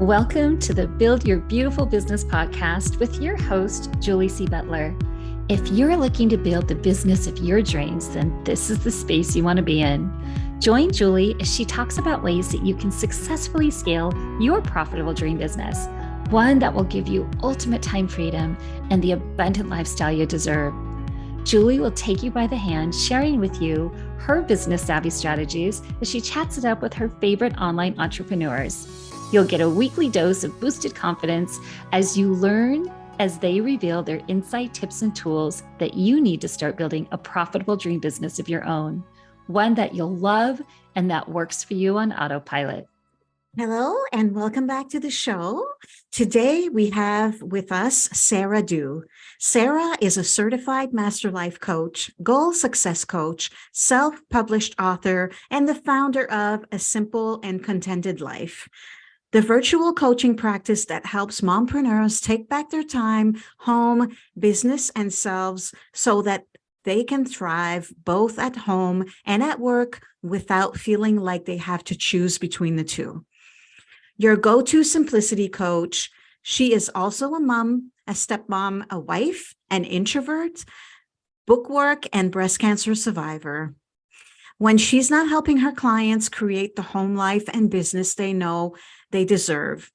Welcome to the Build Your Beautiful Business podcast with your host, Julie C. Butler. If you're looking to build the business of your dreams, then this is the space you want to be in. Join Julie as she talks about ways that you can successfully scale your profitable dream business, one that will give you ultimate time freedom and the abundant lifestyle you deserve. Julie will take you by the hand, sharing with you her business savvy strategies as she chats it up with her favorite online entrepreneurs. You'll get a weekly dose of boosted confidence as you learn as they reveal their insight, tips, and tools that you need to start building a profitable dream business of your own, one that you'll love and that works for you on autopilot. Hello, and welcome back to the show. Today, we have with us Sarah Du. Sarah is a certified master life coach, goal success coach, self-published author, and the founder of A Simple and Contented Life, the virtual coaching practice that helps mompreneurs take back their time, home, business, and selves so that they can thrive both at home and at work without feeling like they have to choose between the two. Your go-to simplicity coach. She is also a mom, a stepmom, a wife, an introvert, bookwork, and breast cancer survivor. When she's not helping her clients create the home life and business they know they deserve,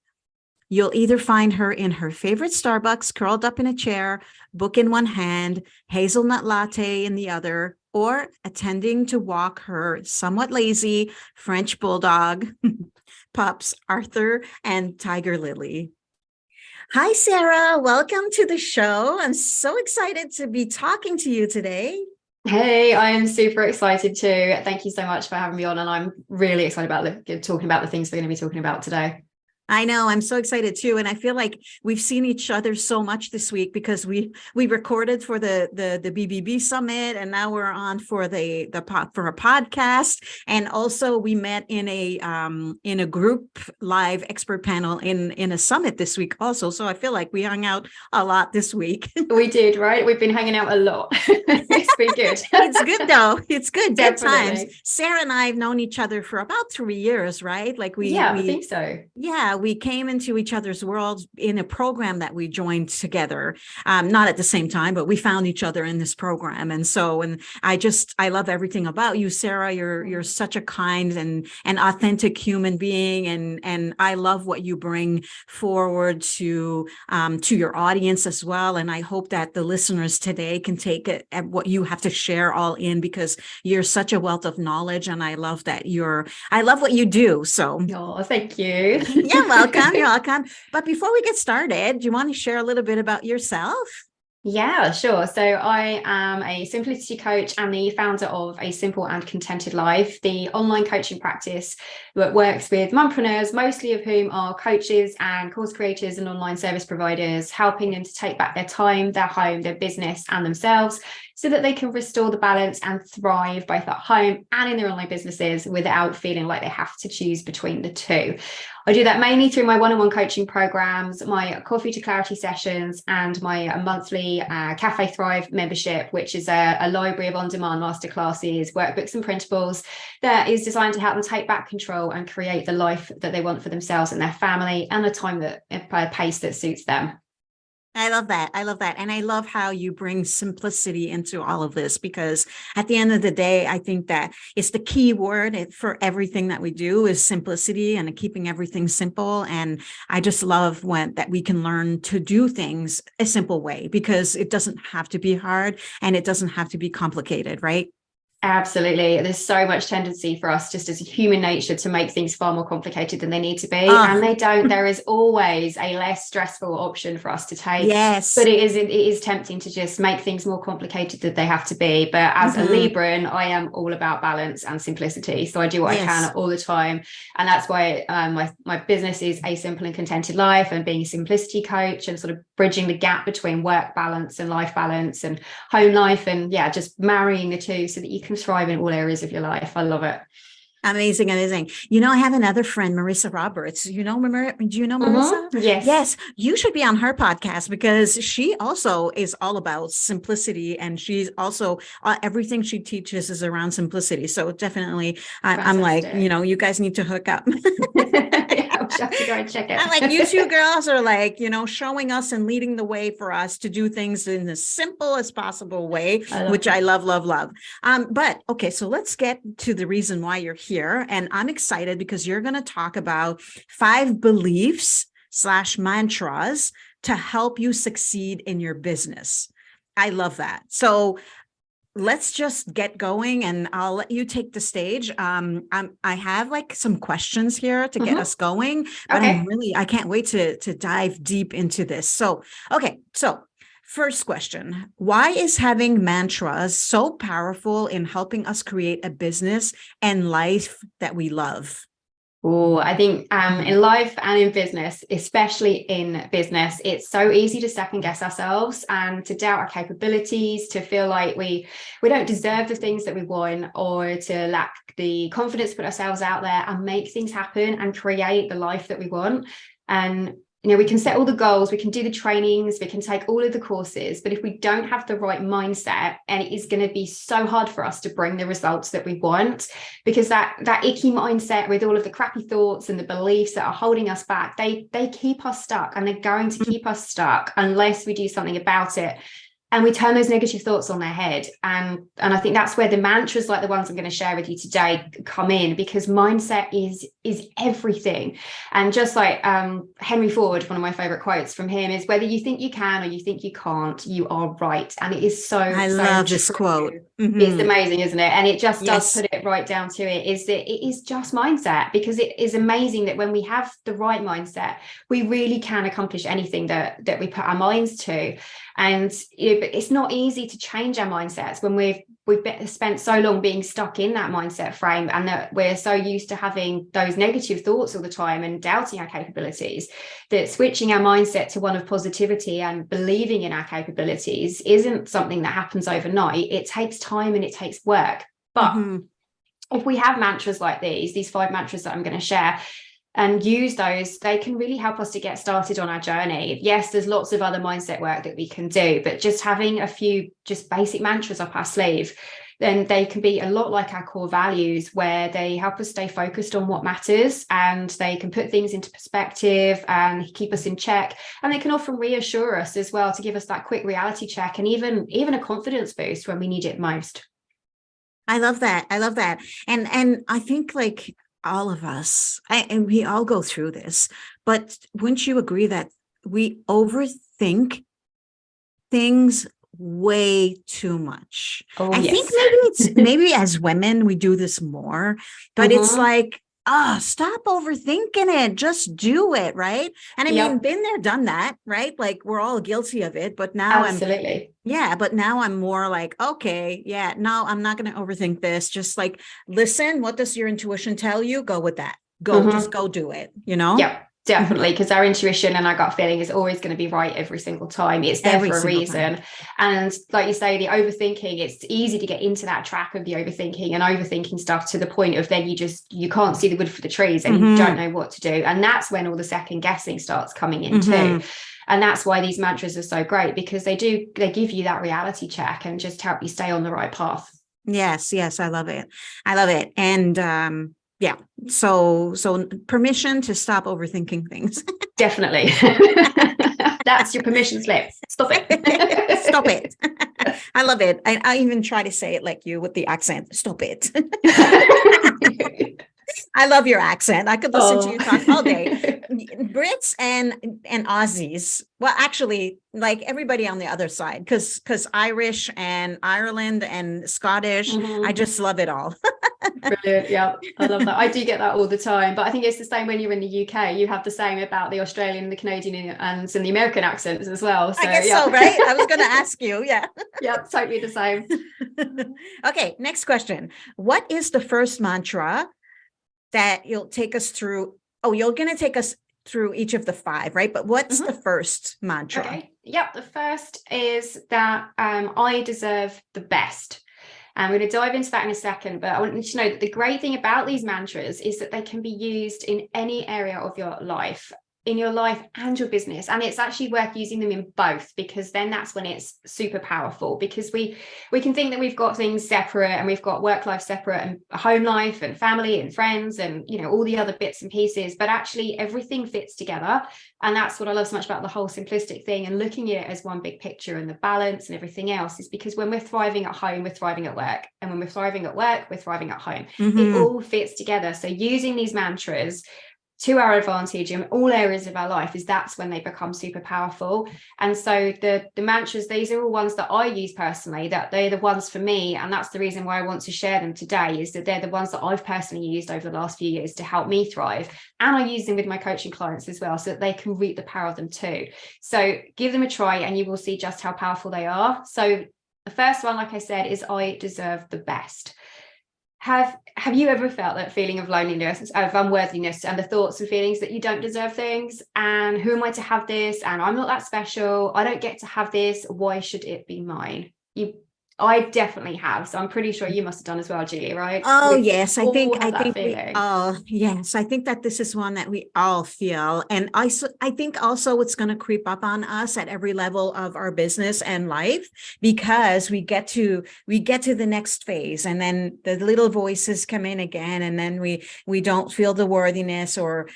you'll either find her in her favorite Starbucks, curled up in a chair, book in one hand, hazelnut latte in the other, or attending to walk her somewhat lazy French Bulldog pups, Arthur and Tiger Lily. Hi, Sarah. Welcome to the show. I'm so excited to be talking to you today. Hey, I am super excited too. Thank you so much for having me on. And I'm really excited about talking about the things we're going to be talking about today. I know, I'm so excited too. And I feel like we've seen each other so much this week because we recorded for the BBB summit, and now we're on for a podcast. And also we met in a group live expert panel in a summit this week also. So I feel like we hung out a lot this week. We did, right? We've been hanging out a lot. It's been good. It's good though. It's good. Good Definitely. times. Sarah and I have known each other for about 3 years, right? Like I think so. Yeah, we came into each other's worlds in a program that we joined together, not at the same time, but we found each other in this program. And I love everything about you, Sarah. You're such a kind and authentic human being. And I love what you bring forward to your audience as well. And I hope that the listeners today can take it at what you have to share all in, because you're such a wealth of knowledge. And I love what you do. So, oh, thank you. You're welcome. You're welcome. But before we get started, do you want to share a little bit about yourself? Yeah, sure. So I am a simplicity coach and the founder of A Simple and Contented Life, the online coaching practice that works with mompreneurs, mostly of whom are coaches and course creators and online service providers, helping them to take back their time, their home, their business and themselves so that they can restore the balance and thrive both at home and in their online businesses without feeling like they have to choose between the two. I do that mainly through my one-on-one coaching programs, my Coffee to Clarity sessions, and my monthly Cafe Thrive membership, which is a library of on-demand masterclasses, workbooks and printables that is designed to help them take back control and create the life that they want for themselves and their family, and a time that a pace that suits them. I love that. And I love how you bring simplicity into all of this, because at the end of the day, I think that it's the key word for everything that we do is simplicity and keeping everything simple. And I just love that we can learn to do things a simple way, because it doesn't have to be hard and it doesn't have to be complicated, right? Absolutely. There's so much tendency for us just as human nature to make things far more complicated than they need to be. And they don't. There is always a less stressful option for us to take. Yes. But it is tempting to just make things more complicated than they have to be. But as a Libran, I am all about balance and simplicity. So I do what I can all the time. And that's why my business is A Simple and Contented Life, and being a simplicity coach and sort of bridging the gap between work balance and life balance and home life, and just marrying the two so that you can thrive in all areas of your life. I love it. Amazing. You know, I have another friend, Marissa Roberts. Do you know Marissa? Yes. You should be on her podcast, because she also is all about simplicity, and she's also everything she teaches is around simplicity. So definitely, I'm like, you guys need to hook up. She'll have to go and check it. I like you two girls are like, showing us and leading the way for us to do things in the simplest possible way, which I love, love, love. But okay, so let's get to the reason why you're here. And I'm excited because you're going to talk about 5 beliefs / mantras to help you succeed in your business. I love that. So let's just get going and I'll let you take the stage. I have like some questions here to get us going, but I can't wait to dive deep into this. So, okay. So first question, why is having mantras so powerful in helping us create a business and life that we love? Oh, I think in life and in business, especially in business, it's so easy to second guess ourselves and to doubt our capabilities, to feel like we don't deserve the things that we want, or to lack the confidence to put ourselves out there and make things happen and create the life that we want. And we can set all the goals, we can do the trainings, we can take all of the courses, but if we don't have the right mindset, and it is going to be so hard for us to bring the results that we want, because that icky mindset with all of the crappy thoughts and the beliefs that are holding us back, they keep us stuck, and they're going to keep us stuck unless we do something about it. And we turn those negative thoughts on their head. And I think that's where the mantras like the ones I'm going to share with you today come in, because mindset is everything. And just like Henry Ford, one of my favorite quotes from him is, whether you think you can or you think you can't, you are right. And it is I love this quote. It's amazing, isn't it? And it just does put it right down to it, is that it is just mindset, because it is amazing that when we have the right mindset, we really can accomplish anything that we put our minds to. And it's not easy to change our mindsets when we've spent so long being stuck in that mindset frame, and that we're so used to having those negative thoughts all the time and doubting our capabilities, that switching our mindset to one of positivity and believing in our capabilities isn't something that happens overnight. It takes time and it takes work. But if we have mantras like these 5 mantras that I'm going to share, and use those, they can really help us to get started on our journey. Yes, there's lots of other mindset work that we can do, but just having a few just basic mantras up our sleeve, then they can be a lot like our core values, where they help us stay focused on what matters, and they can put things into perspective and keep us in check. And they can often reassure us as well, to give us that quick reality check, and even a confidence boost when we need it most. I love that. And I think like all of us, and we all go through this, but wouldn't you agree that we overthink things way too much? I think maybe as women, we do this more, but it's like, stop overthinking it. Just do it. Right. And I mean, been there, done that, right? Like we're all guilty of it, but now but now I'm more like, okay, no, I'm not going to overthink this. Just like, listen, what does your intuition tell you? Go with that. Just go do it, Yeah, definitely. Because our intuition and our gut feeling is always going to be right every single time. It's there for a reason. And like you say, the overthinking, it's easy to get into that track of the overthinking and overthinking stuff to the point of then you can't see the wood for the trees, and you don't know what to do. And that's when all the second guessing starts coming in too. And that's why these mantras are so great, because they give you that reality check and just help you stay on the right path. Yes, I love it. And so permission to stop overthinking things. Definitely. That's your permission slip. Stop it. Stop it. I love it. I even try to say it like you with the accent. Stop it. I love your accent. I could listen to you talk all day. Brits and Aussies. Well, actually, like everybody on the other side, because Irish and Ireland and Scottish, I just love it all. Brilliant. Yeah, I love that. I do get that all the time, but I think it's the same when you're in the UK. You have the same about the Australian, the Canadian, and the American accents as well. So, I guess so, right? I was going to ask you. Yeah. Yeah, totally the same. Okay, next question. What is the first mantra that you'll take us through? Oh, you're going to take us through each of the 5, right? But what's the first mantra? Okay. Yep. The first is that I deserve the best. And we're going to dive into that in a second, but I want you to know that the great thing about these mantras is that they can be used in any area of your life. in your life and your business. And it's actually worth using them in both, because then that's when it's super powerful, because we can think that we've got things separate, and we've got work life separate, and home life and family and friends and, you know, all the other bits and pieces, but actually everything fits together. And that's what I love so much about the whole simplistic thing, and looking at it as one big picture, and the balance and everything else is because when we're thriving at home, we're thriving at work, and when we're thriving at work, we're thriving at home. It all fits together. So using these mantras to our advantage in all areas of our life, that's when they become super powerful. And so the mantras, these are all ones that I use personally, that they're the ones for me, and that's the reason why I want to share them today, is that they're the ones that I've personally used over the last few years to help me thrive, and I use them with my coaching clients as well, so that they can reap the power of them too. So give them a try and you will see just how powerful they are. So the first one, like I said, is I deserve the best. Have you ever felt that feeling of loneliness, of unworthiness, and the thoughts and feelings that you don't deserve things, and who am I to have this, and I'm not that special, I don't get to have this, why should it be mine? I definitely have, so I'm pretty sure you must have done as well, Julie, right? Oh, yes. I think Feeling. I think that this is one that we all feel. And I think also it's going to creep up on us at every level of our business and life, because we get to the next phase, and then the little voices come in again, and then we don't feel the worthiness, or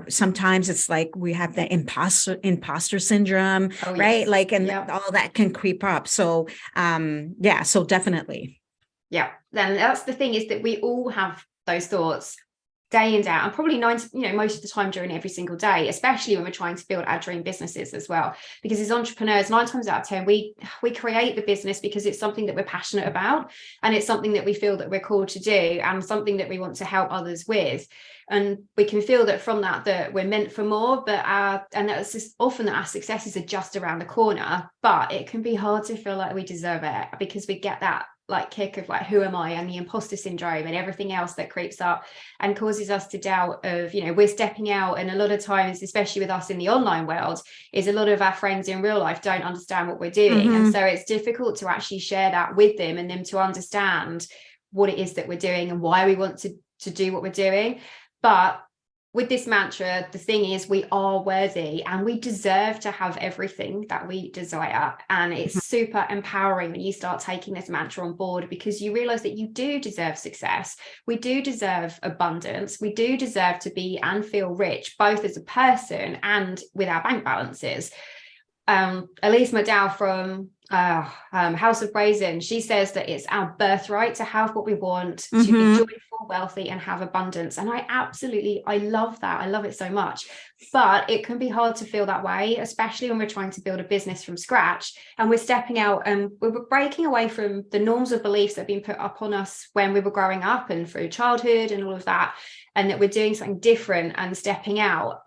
sometimes it's like we have the imposter syndrome, right? Yes. Like, and all that can creep up. So yeah, so definitely. Yeah, then that's the thing, is that we all have those thoughts day in, day out, and probably most of the time during every single day, especially when we're trying to build our dream businesses as well. Because as entrepreneurs, 9 times out of 10, we create the business because it's something that we're passionate about, and it's something that we feel that we're called to do, and something that we want to help others with. And we can feel that from that we're meant for more, and that's just often that our successes are just around the corner. But it can be hard to feel like we deserve it, because we get that like kick of like, who am I, and the imposter syndrome and everything else that creeps up and causes us to doubt of, we're stepping out. And a lot of times, especially with us in the online world, is a lot of our friends in real life don't understand what we're doing. And so it's difficult to actually share that with them, and them to understand what it is that we're doing and why we want to do what we're doing. But with this mantra, the thing is, we are worthy, and we deserve to have everything that we desire. And it's super empowering when you start taking this mantra on board, because you realize that you do deserve success. We do deserve abundance. We do deserve to be and feel rich, both as a person and with our bank balances. Elise McDowell from House of Brazen, she says that it's our birthright to have what we want, to be joyful, wealthy, and have abundance. And I love that. I love it so much. But it can be hard to feel that way, especially when we're trying to build a business from scratch, and we're stepping out and we're breaking away from the norms or beliefs that have been put up on us when we were growing up and through childhood and all of that, and that we're doing something different and stepping out.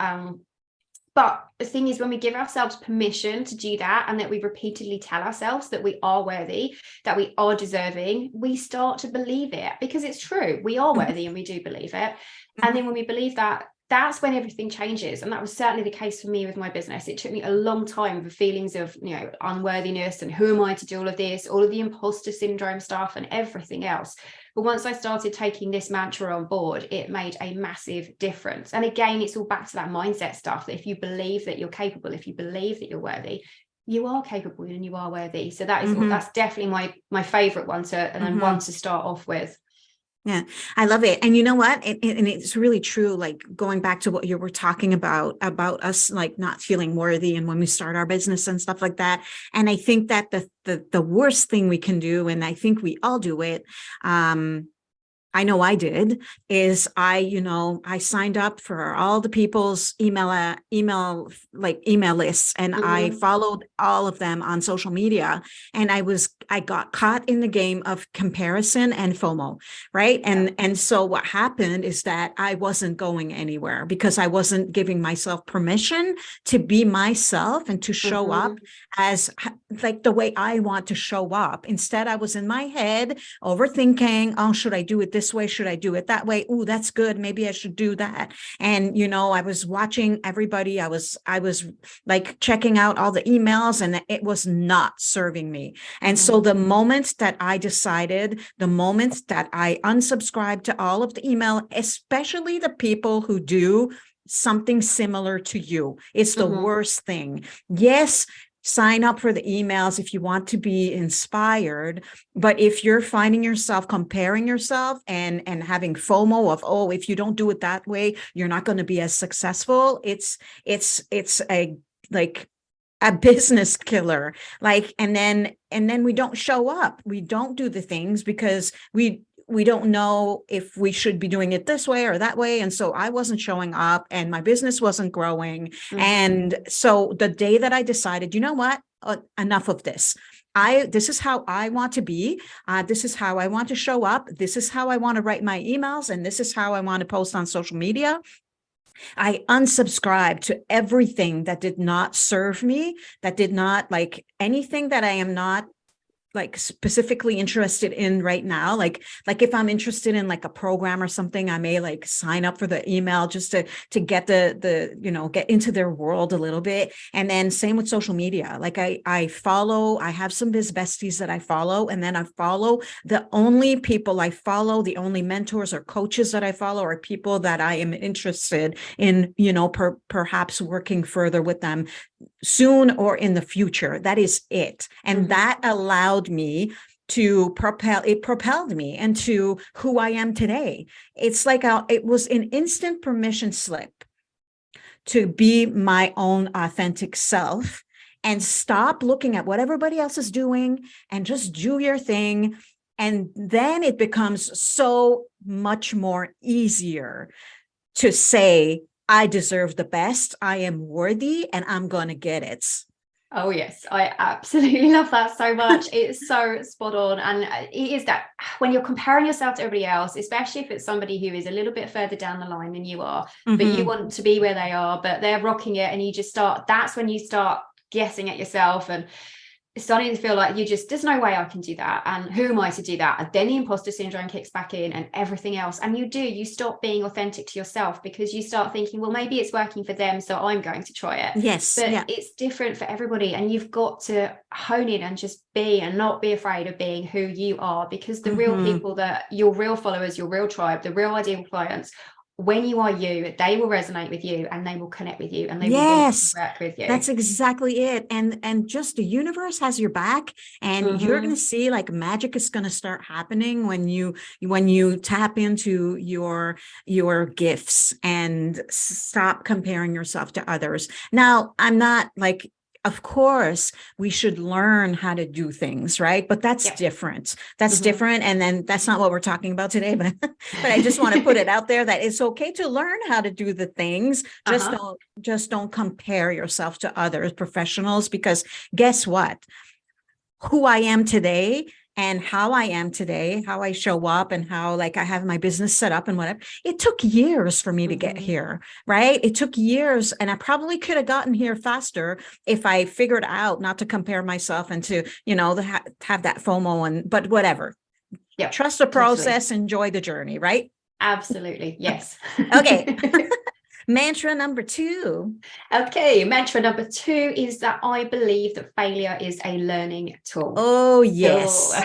But the thing is, when we give ourselves permission to do that, and that we repeatedly tell ourselves that we are worthy, that we are deserving, we start to believe it, because it's true. We are worthy and we do believe it. And then when we believe that, that's when everything changes. And that was certainly the case for me with my business. It took me a long time for feelings of, unworthiness, and who am I to do all of this, all of the imposter syndrome stuff and everything else. But once I started taking this mantra on board, it made a massive difference. And again, it's all back to that mindset stuff, that if you believe that you're capable, if you believe that you're worthy, you are capable and you are worthy. So that is that's definitely my favorite one one to start off with. Yeah, I love it. And you know what? And it's really true. Like, going back to what you were talking about us, like, not feeling worthy, and when we start our business and stuff like that. And I think that the worst thing we can do, and I think we all do it, I know I did, is I signed up for all the people's email lists, and I followed all of them on social media, and I got caught in the game of comparison and FOMO, right? And so what happened is that I wasn't going anywhere, because I wasn't giving myself permission to be myself and to show up as like the way I want to show up. Instead, I was in my head overthinking, oh, should I do it this way? Should I do it that way? Oh, that's good. Maybe I should do that. And, I was watching everybody. I was like checking out all the emails, and it was not serving me. And so the moment that I unsubscribed to all of the email, especially the people who do something similar to you. It's the Mhm. worst thing. Yes, sign up for the emails if you want to be inspired. But if you're finding yourself comparing yourself and having FOMO of, oh, if you don't do it that way, you're not going to be as successful. It's a like a business killer. Like, and then we don't show up. We don't do the things because we don't know if we should be doing it this way or that way. And so I wasn't showing up and my business wasn't growing. Mhm. And so the day that I decided, you know what, enough of this. This is how I want to be. This is how I want to show up. This is how I want to write my emails. And this is how I want to post on social media. I unsubscribed to everything that did not serve me, that did not like anything that I am not like specifically interested in right now. Like if I'm interested in like a program or something, I may like sign up for the email just to get the get into their world a little bit. And then same with social media. Like I have some biz besties that I follow, and then I follow the only people I follow, the only mentors or coaches that I follow are people that I am interested in, perhaps working further with them soon or in the future. That is it. And that allowed me to propelled me into who I am today. It's like it was an instant permission slip to be my own authentic self and stop looking at what everybody else is doing and just do your thing. And then it becomes so much more easier to say, I deserve the best, I am worthy, and I'm going to get it. Oh yes, I absolutely love that so much. It's so spot on. And it is that when you're comparing yourself to everybody else, especially if it's somebody who is a little bit further down the line than you are, but you want to be where they are, but they're rocking it, and you just that's when you start guessing at yourself and starting to feel like there's no way I can do that, and who am I to do that? And then the imposter syndrome kicks back in and everything else, and you stop being authentic to yourself because you start thinking, well, maybe it's working for them, so I'm going to try it. Yes, but it's different for everybody, and you've got to hone in and just be, and not be afraid of being who you are, because the real people, that your real followers, your real tribe, the real ideal clients, when you are you, they will resonate with you and they will connect with you and they will want to work with you. That's exactly it. And just the universe has your back, and you're going to see like magic is going to start happening when you tap into your gifts and stop comparing yourself to others. Now, I'm not like, of course, we should learn how to do things, right? But that's different. That's different. And then that's not what we're talking about today, but I just want to put it out there that it's okay to learn how to do the things. Just don't compare yourself to others, professionals, because guess what? Who I am today and how I am today, how I show up and how like I have my business set up and whatever. It took years for me to get here, right? It took years, and I probably could have gotten here faster if I figured out not to compare myself and to, have that FOMO but whatever. Yeah. Trust the process, enjoy the journey, right? Absolutely. Yes. Okay. Mantra number 2. Okay, mantra number 2 is that I believe that failure is a learning tool. Oh, yes.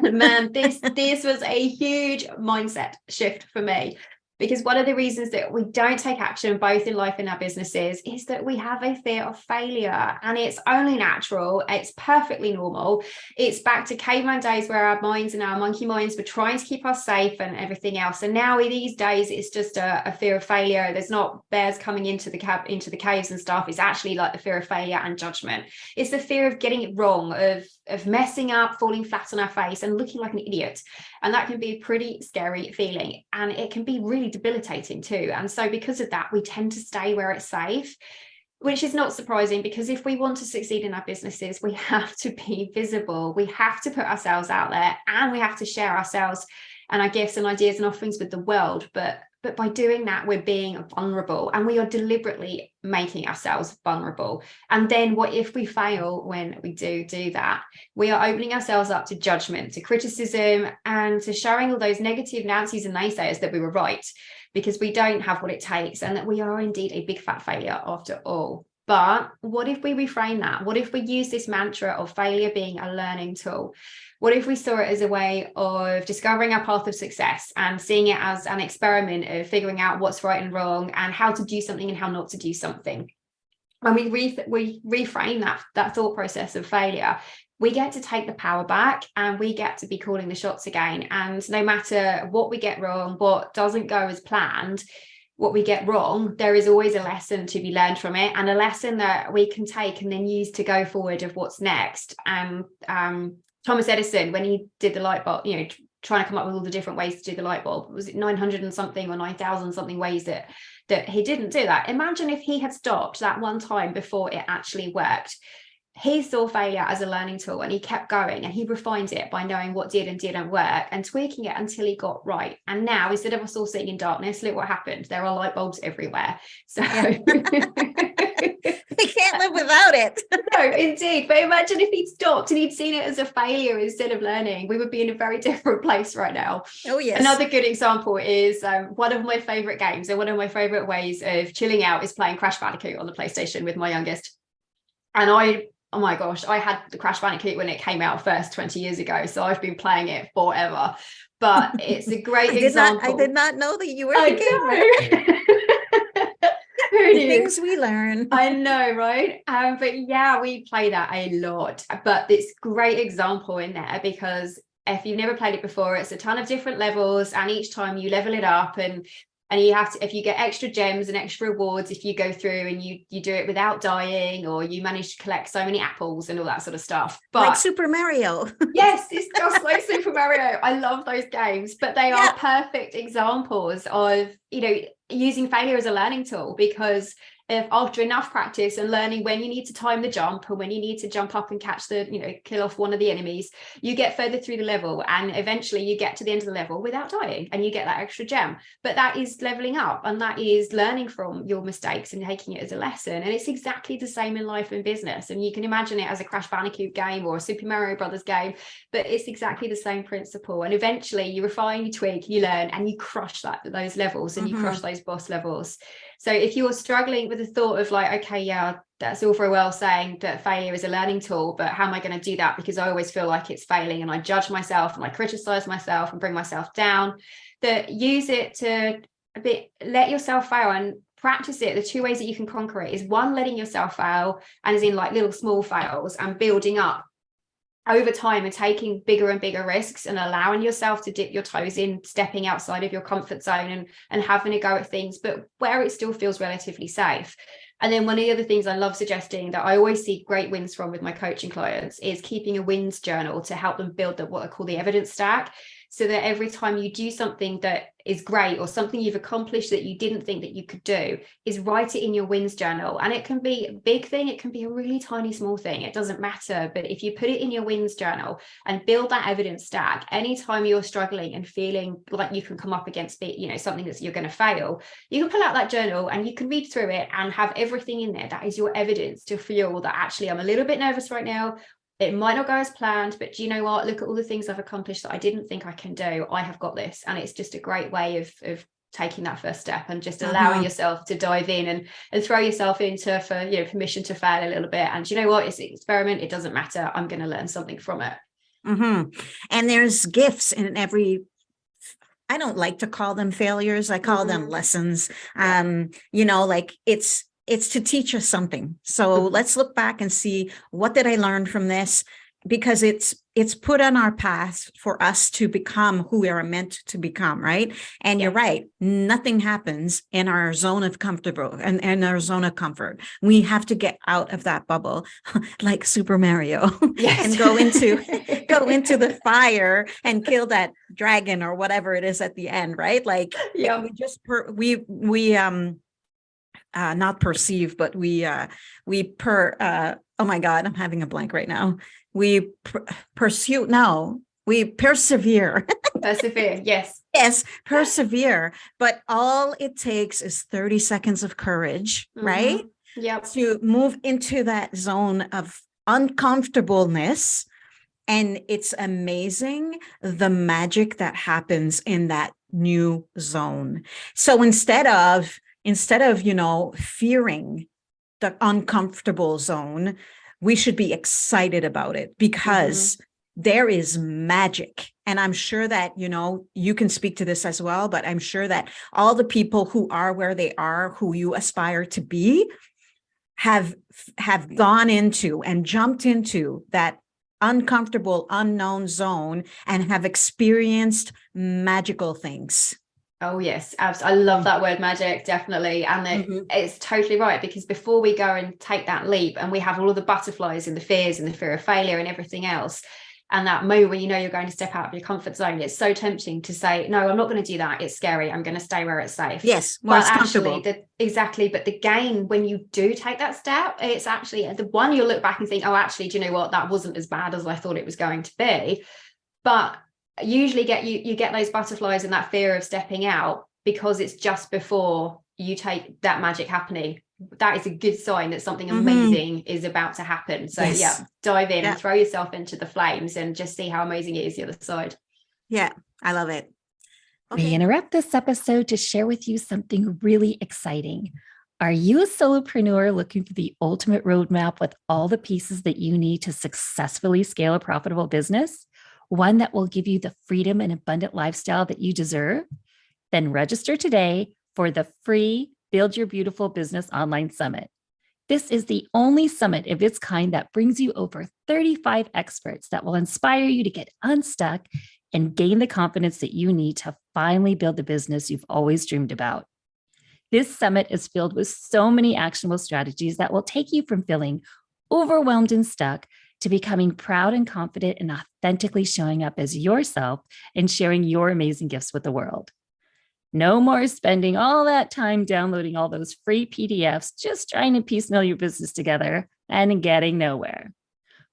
Man, this was a huge mindset shift for me, because one of the reasons that we don't take action both in life and our businesses is that we have a fear of failure, and it's only natural. It's perfectly normal. It's back to caveman days where our minds and our monkey minds were trying to keep us safe and everything else. And now these days it's just a fear of failure. There's not bears coming into the caves and stuff. It's actually like the fear of failure and judgment. It's the fear of getting it wrong, of messing up, falling flat on our face and looking like an idiot. And that can be a pretty scary feeling, and it can be really debilitating too. And so because of that, we tend to stay where it's safe, which is not surprising, because if we want to succeed in our businesses, we have to be visible. We have to put ourselves out there, and we have to share ourselves and our gifts and ideas and offerings with the world. But by doing that, we're being vulnerable, and we are deliberately making ourselves vulnerable. And then what if we fail when we do that? We are opening ourselves up to judgment, to criticism, and to showing all those negative Nancy's and naysayers that we were right, because we don't have what it takes, and that we are indeed a big fat failure after all. But what if we reframe that? What if we use this mantra of failure being a learning tool? What if we saw it as a way of discovering our path of success and seeing it as an experiment of figuring out what's right and wrong and how to do something and how not to do something? When we reframe that thought process of failure, we get to take the power back and we get to be calling the shots again. And no matter what we get wrong, what doesn't go as planned, what we get wrong, there is always a lesson to be learned from it, and a lesson that we can take and then use to go forward of what's next. And Thomas Edison, when he did the light bulb, trying to come up with all the different ways to do the light bulb, was it 900 and something or 9,000 something ways that he didn't do that? Imagine if he had stopped that one time before it actually worked. He saw failure as a learning tool and he kept going, and he refined it by knowing what did and didn't work and tweaking it until he got right. And now, instead of us all sitting in darkness, look what happened. There are light bulbs everywhere. So we can't live without it. No, indeed. But imagine if he'd stopped and he'd seen it as a failure instead of learning, we would be in a very different place right now. Oh, yes. Another good example is one of my favorite games, and one of my favorite ways of chilling out is playing Crash Bandicoot on the PlayStation with my youngest. And oh my gosh, I had the Crash Bandicoot when it came out first 20 years ago. So I've been playing it forever. But it's a great example. I did not know that you were the gamer. Who The things we learn. I know, right? But yeah, we play that a lot. But it's a great example in there, because if you've never played it before, it's a ton of different levels, and each time you level it up, and you have to, if you get extra gems and extra rewards, if you go through and you do it without dying, or you manage to collect so many apples and all that sort of stuff. But like Super Mario. Yes, it's just like Super Mario. I love those games, but they are perfect examples of, using failure as a learning tool, because if after enough practice and learning when you need to time the jump and when you need to jump up and catch kill off one of the enemies, you get further through the level, and eventually you get to the end of the level without dying and you get that extra gem. But that is leveling up, and that is learning from your mistakes and taking it as a lesson. And it's exactly the same in life and business. And you can imagine it as a Crash Bandicoot game or a Super Mario Brothers game, but it's exactly the same principle. And eventually you refine, you tweak, you learn, and you crush those levels, and you crush those boss levels. So if you're struggling with the thought of like, okay, yeah, that's all very well saying that failure is a learning tool, but how am I going to do that? Because I always feel like it's failing, and I judge myself and I criticize myself and bring myself down. That use it to let yourself fail and practice it. The two ways that you can conquer it is one, letting yourself fail, and as in like little small fails, and building up over time and taking bigger and bigger risks and allowing yourself to dip your toes in, stepping outside of your comfort zone and having a go at things, but where it still feels relatively safe. And then one of the other things I love suggesting that I always see great wins from with my coaching clients is keeping a wins journal to help them build what I call the evidence stack. So that every time you do something that is great, or something you've accomplished that you didn't think that you could do, is write it in your wins journal. And it can be a big thing, it can be a really tiny small thing, it doesn't matter. But if you put it in your wins journal and build that evidence stack, anytime you're struggling and feeling like you can come up against something that you're going to fail, you can pull out that journal and you can read through it and have everything in there that is your evidence to fuel that actually I'm a little bit nervous right now. It might not go as planned, but do you know what? Look at all the things I've accomplished that I didn't think I can do. I have got this. And it's just a great way of taking that first step and just allowing yourself to dive in and throw yourself into for permission to fail a little bit. And do you know what? It's an experiment. It doesn't matter. I'm going to learn something from it. And there's gifts in every, I don't like to call them failures. I call them lessons. Like it's to teach us something. So let's look back and see, what did I learn from this? Because it's put on our path for us to become who we are meant to become, right? And you're right, nothing happens in our zone of comfortable and in our zone of comfort. We have to get out of that bubble, like Super Mario, and go into the fire and kill that dragon or whatever it is at the end, right? Like not perceive, but oh my God, I'm having a blank right now. We persevere. Persevere, yes. Yes, persevere. But all it takes is 30 seconds of courage, right? Yep. To move into that zone of uncomfortableness. And it's amazing the magic that happens in that new zone. So instead of fearing the uncomfortable zone, we should be excited about it because there is magic. And I'm sure that, you can speak to this as well, but I'm sure that all the people who are where they are, who you aspire to be, have gone into and jumped into that uncomfortable, unknown zone and have experienced magical things. Oh yes, absolutely. I love that word magic, definitely. And it's totally right, because before we go and take that leap and we have all of the butterflies and the fears and the fear of failure and everything else, and that moment when you're going to step out of your comfort zone, it's so tempting to say, no, I'm not going to do that. It's scary. I'm going to stay where it's safe. Yes, but actually, but the gain when you do take that step, it's actually the one you'll look back and think, oh, actually, do you know what? That wasn't as bad as I thought it was going to be. But usually you get those butterflies and that fear of stepping out because it's just before you take that magic happening. That is a good sign that something amazing is about to happen. So dive in and throw yourself into the flames and just see how amazing it is the other side. Yeah, I love it. We interrupt this episode to share with you something really exciting. Are you a solopreneur looking for the ultimate roadmap with all the pieces that you need to successfully scale a profitable business? One that will give you the freedom and abundant lifestyle that you deserve? Then register today for the free Build Your Beautiful Business Online Summit. This is the only summit of its kind that brings you over 35 experts that will inspire you to get unstuck and gain the confidence that you need to finally build the business you've always dreamed about. This summit is filled with so many actionable strategies that will take you from feeling overwhelmed and stuck to becoming proud and confident and authentically showing up as yourself and sharing your amazing gifts with the world. No more spending all that time downloading all those free PDFs just trying to piecemeal your business together and getting nowhere.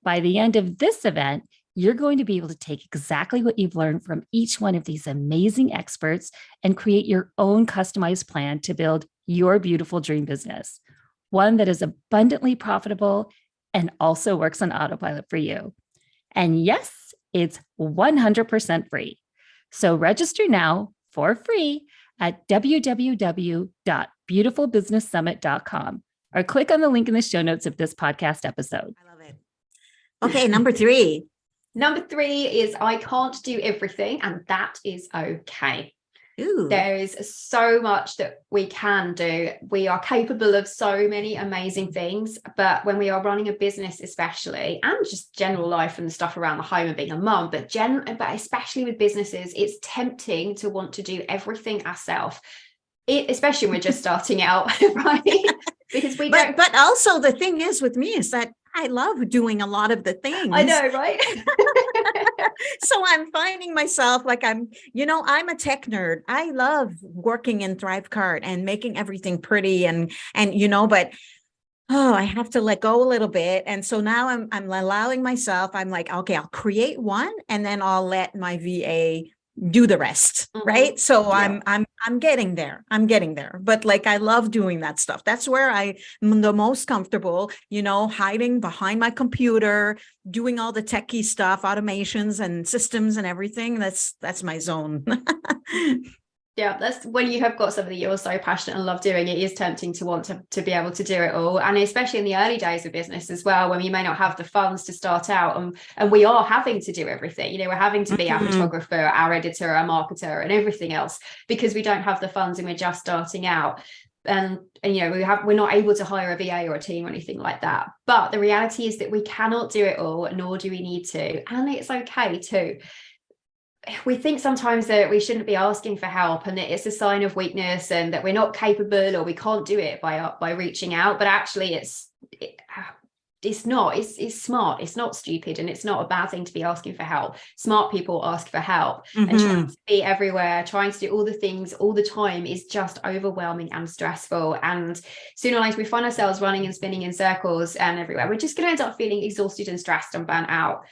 By the end of this event, you're going to be able to take exactly what you've learned from each one of these amazing experts and create your own customized plan to build your beautiful dream business, one that is abundantly profitable and also works on autopilot for you. And yes, it's 100% free. So register now for free at www.beautifulbusinesssummit.com or click on the link in the show notes of this podcast episode. I love it. Okay, number 3. Number 3 is I can't do everything, and that is okay. Ooh. There is so much that we can do. We are capable of so many amazing things, but when we are running a business, especially, and just general life and stuff around the home and being a mum, but especially with businesses, it's tempting to want to do everything ourselves, especially when we're just starting out, right? Because we don't. But also the thing is with me is that I love doing a lot of the things. I know, right? So I'm finding myself like I'm a tech nerd. I love working in ThriveCart and making everything pretty and but I have to let go a little bit. And so now I'm allowing myself, I'm like, okay, I'll create one and then I'll let my VA do the rest. Right. So I'm getting there. But like, I love doing that stuff. That's where I'm the most comfortable, hiding behind my computer, doing all the techie stuff, automations and systems and everything. That's my zone. Yeah, that's when you have got something that you're so passionate and love doing, it is tempting to want to be able to do it all. And especially in the early days of business as well, when you may not have the funds to start out and we are having to do everything, we're having to be our photographer, our editor, our marketer and everything else because we don't have the funds and we're just starting out. And we're not able to hire a VA or a team or anything like that. But the reality is that we cannot do it all, nor do we need to. And it's okay too. We think sometimes that we shouldn't be asking for help and that it's a sign of weakness and that we're not capable or we can't do it by reaching out. But actually it's not. It's smart. It's not stupid, and it's not a bad thing to be asking for help. Smart people ask for help, and trying to be everywhere, trying to do all the things all the time is just overwhelming and stressful. And sooner or later we find ourselves running and spinning in circles and everywhere. We're just going to end up feeling exhausted and stressed and burnt out.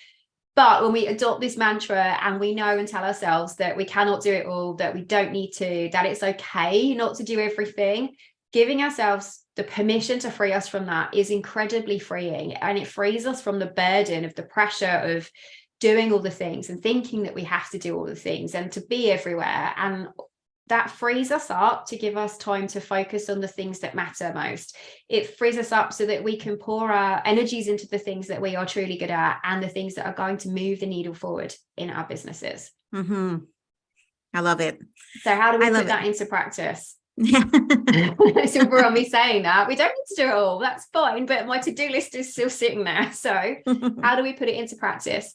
But when we adopt this mantra and we know and tell ourselves that we cannot do it all, that we don't need to, that it's okay not to do everything, giving ourselves the permission to free us from that is incredibly freeing. And it frees us from the burden of the pressure of doing all the things and thinking that we have to do all the things and to be everywhere. And that frees us up to give us time to focus on the things that matter most. It frees us up so that we can pour our energies into the things that we are truly good at and the things that are going to move the needle forward in our businesses. Mm-hmm. I love it. So how do we put that into practice? So we're on me saying that we don't need to do it all, that's fine, but my to-do list is still sitting there. So how do we put it into practice?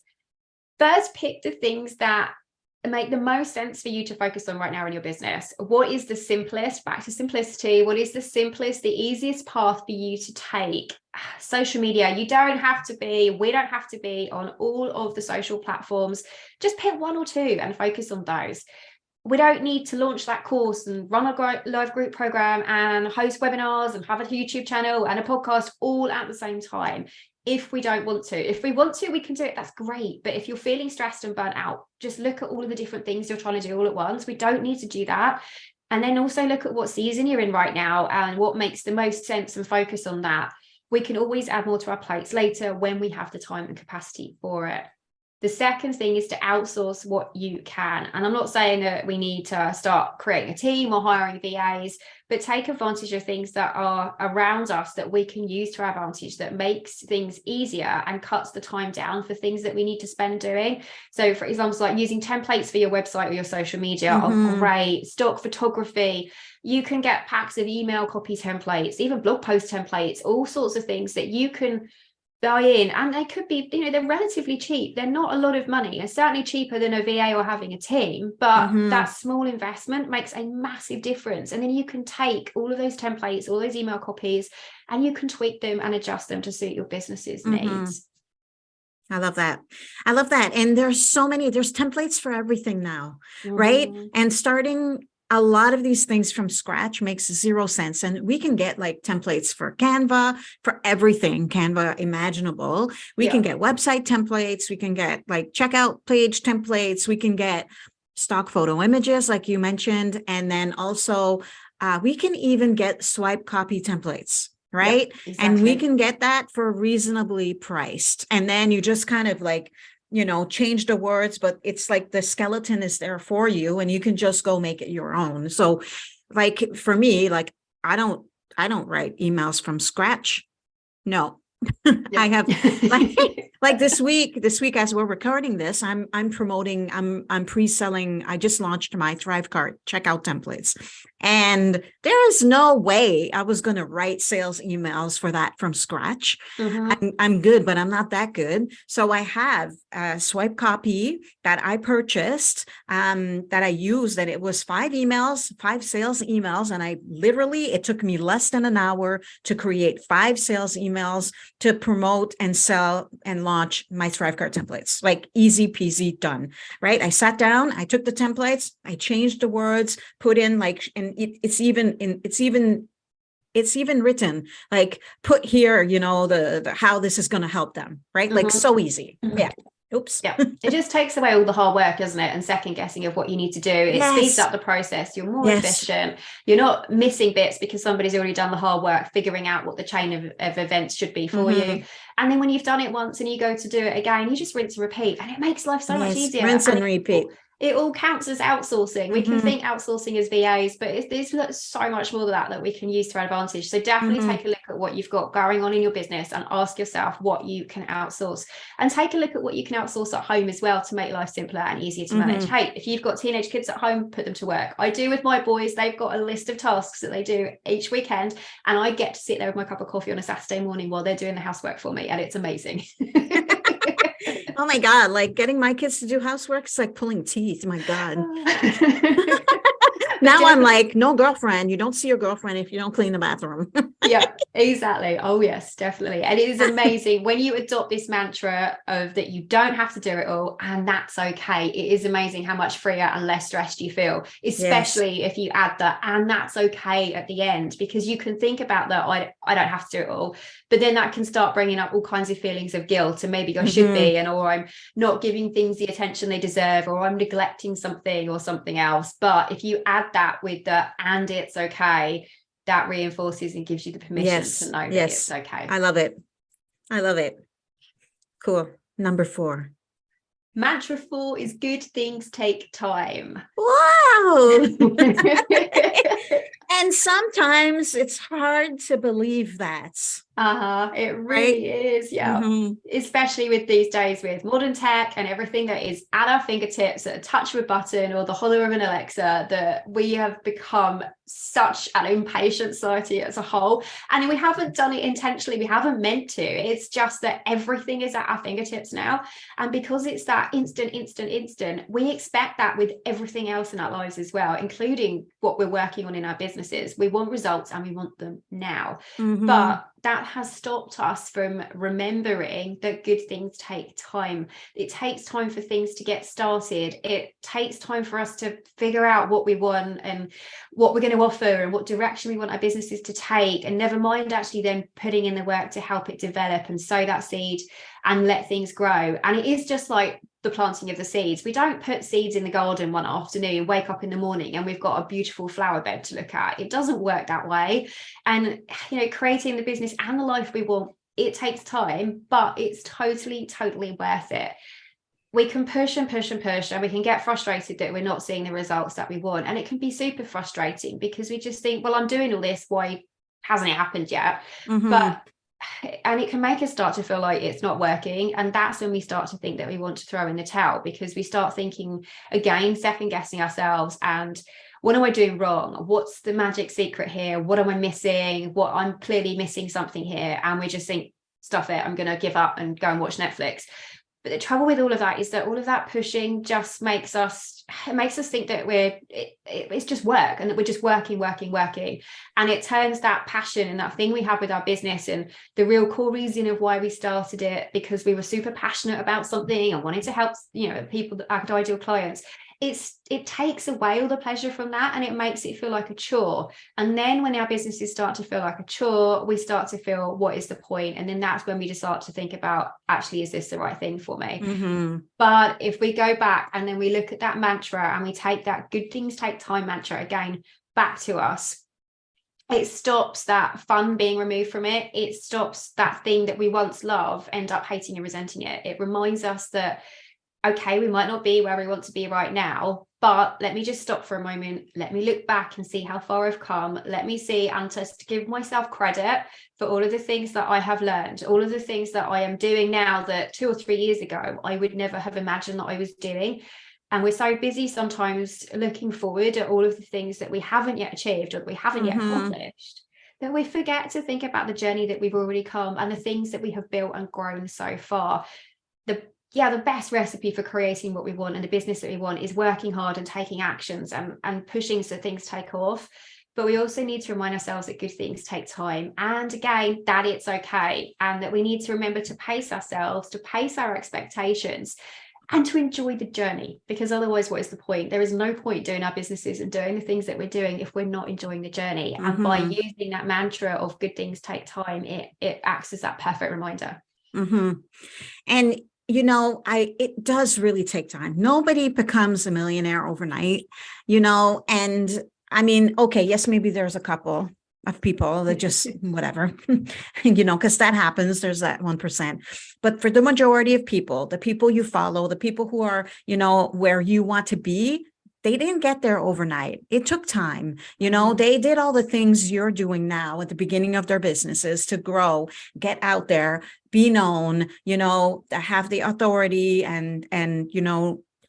First, pick the things that make the most sense for you to focus on right now in your business. What is the simplest? Back to simplicity. What is the simplest, the easiest path for you to take? Social media. We don't have to be on all of the social platforms. Just pick one or two and focus on those. We don't need to launch that course and run a live group program and host webinars and have a YouTube channel and a podcast all at the same time. If we don't want to, if we want to, we can do it. That's great. But if you're feeling stressed and burnt out, just look at all of the different things you're trying to do all at once. We don't need to do that. And then also look at what season you're in right now and what makes the most sense and focus on that. We can always add more to our plates later when we have the time and capacity for it. The second thing is to outsource what you can. And I'm not saying that we need to start creating a team or hiring VAs, but take advantage of things that are around us that we can use to our advantage, that makes things easier and cuts the time down for things that we need to spend doing. So for example, like using templates for your website or your social media are great. Stock photography. You can get packs of email copy templates, even blog post templates, all sorts of things that you can buy in, and they could be, they're relatively cheap. They're not a lot of money, and certainly cheaper than a VA or having a team, but that small investment makes a massive difference. And then you can take all of those templates, all those email copies, and you can tweak them and adjust them to suit your business's needs. I love that. I love that. And there's templates for everything now, right? And starting a lot of these things from scratch makes zero sense. And we can get like templates for Canva, for everything, Canva imaginable. We can get website templates. We can get like checkout page templates. We can get stock photo images, like you mentioned. And then also we can even get swipe copy templates. Right. Exactly. And we can get that for reasonably priced. And then you just kind of like, change the words, but it's like the skeleton is there for you and you can just go make it your own. So like for me, like I don't write emails from scratch. No. I have like this week as we're recording this, I'm promoting, I'm pre-selling. I just launched my Thrive Cart checkout templates, and there is no way I was going to write sales emails for that from scratch. I'm good, but I'm not that good. So I have a swipe copy that I purchased, that I used, that it was 5 sales emails. And it took me less than an hour to create 5 sales emails to promote and sell and launch my Thrive Cart templates. Like easy peasy, done. Right. I sat down, I took the templates, I changed the words, put in like, and it's even written like, put here, the how this is going to help them. Right. Like so easy. Yeah. Oops. Yeah. It just takes away all the hard work, doesn't it? And second guessing of what you need to do. It speeds up the process. You're more efficient. You're not missing bits because somebody's already done the hard work, figuring out what the chain of events should be for you. And then when you've done it once and you go to do it again, you just rinse and repeat, and it makes life so much easier. Rinse and repeat. It all counts as outsourcing. We can think outsourcing as VAs, but there's so much more of that we can use to our advantage. So definitely take a look at what you've got going on in your business and ask yourself what you can outsource, and take a look at what you can outsource at home as well to make life simpler and easier to manage. Hey, if you've got teenage kids at home, put them to work. I do with my boys. They've got a list of tasks that they do each weekend, and I get to sit there with my cup of coffee on a Saturday morning while they're doing the housework for me, and it's amazing. Oh my God, like getting my kids to do housework is like pulling teeth. My God. Now I'm like, no girlfriend. You don't see your girlfriend if you don't clean the bathroom. Yeah, exactly. Oh yes, definitely. And it is amazing when you adopt this mantra of that you don't have to do it all, and that's okay. It is amazing how much freer and less stressed you feel, especially if you add that "and that's okay" at the end, because you can think about that. I don't have to do it all, but then that can start bringing up all kinds of feelings of guilt, and maybe I should be, and or I'm not giving things the attention they deserve, or I'm neglecting something or something else. But if you add that with the "and it's okay," that reinforces and gives you the permission to know that it's okay. I love it. Cool. Number 4, Mantra 4 is good things take time. Wow. And sometimes it's hard to believe that. It Right? really is. Yeah. Mhm. Especially with these days with modern tech and everything that is at our fingertips at a touch of a button or the hollow of an Alexa, that we have become such an impatient society as a whole. And we haven't done it intentionally. We haven't meant to. It's just that everything is at our fingertips now. And because it's that instant, we expect that with everything else in our lives as well, including what we're working on in our businesses. We want results and we want them now. Mhm. But that has stopped us from remembering that good things take time. It takes time for things to get started. It takes time for us to figure out what we want and what we're going to offer and what direction we want our businesses to take. And never mind actually then putting in the work to help it develop and sow that seed and let things grow. And it is just like the planting of the seeds. We don't put seeds in the garden one afternoon, wake up in the morning and we've got a beautiful flower bed to look at. It doesn't work that way. And creating the business and the life we want, it takes time, but it's totally worth it. We can push and push and push, and we can get frustrated that we're not seeing the results that we want. And it can be super frustrating because we just think, well, I'm doing all this, why hasn't it happened yet? And it can make us start to feel like it's not working. And that's when we start to think that we want to throw in the towel, because we start thinking again, second guessing ourselves. And what am I doing wrong? What's the magic secret here? What am I missing? I'm clearly missing something here. And we just think, stuff it, I'm going to give up and go and watch Netflix. But the trouble with all of that is that all of that pushing just makes us think that it's just work and that we're just working. And it turns that passion and that thing we have with our business and the real core reason of why we started it, because we were super passionate about something and wanted to help, people, our ideal clients. It takes away all the pleasure from that and it makes it feel like a chore. And then when our businesses start to feel like a chore, we start to feel, what is the point? And then that's when we just start to think about, actually, is this the right thing for me? Mm-hmm. But if we go back and then we look at that mantra and we take that good things take time mantra again back to us, it stops that fun being removed from it. It stops that thing that we once loved end up hating and resenting it. It reminds us that, okay, we might not be where we want to be right now, but let me just stop for a moment. Let me look back and see how far I've come. Let me see and just give myself credit for all of the things that I have learned, all of the things that I am doing now that 2 or 3 years ago, I would never have imagined that I was doing. And we're so busy sometimes looking forward at all of the things that we haven't yet achieved or that we haven't yet accomplished, that we forget to think about the journey that we've already come and the things that we have built and grown so far. The best recipe for creating what we want and the business that we want is working hard and taking actions and pushing so things take off. But we also need to remind ourselves that good things take time. And again, that it's okay. And that we need to remember to pace ourselves, to pace our expectations and to enjoy the journey. Because otherwise, what is the point? There is no point doing our businesses and doing the things that we're doing if we're not enjoying the journey. And by using that mantra of good things take time, it acts as that perfect reminder. And it does really take time. Nobody becomes a millionaire overnight, and I mean, okay, yes, maybe there's a couple of people that just whatever, because that happens. There's that 1%. But for the majority of people, the people you follow, the people who are, where you want to be, they didn't get there overnight. It took time. They did all the things you're doing now at the beginning of their businesses to grow, get out there, be known, have the authority and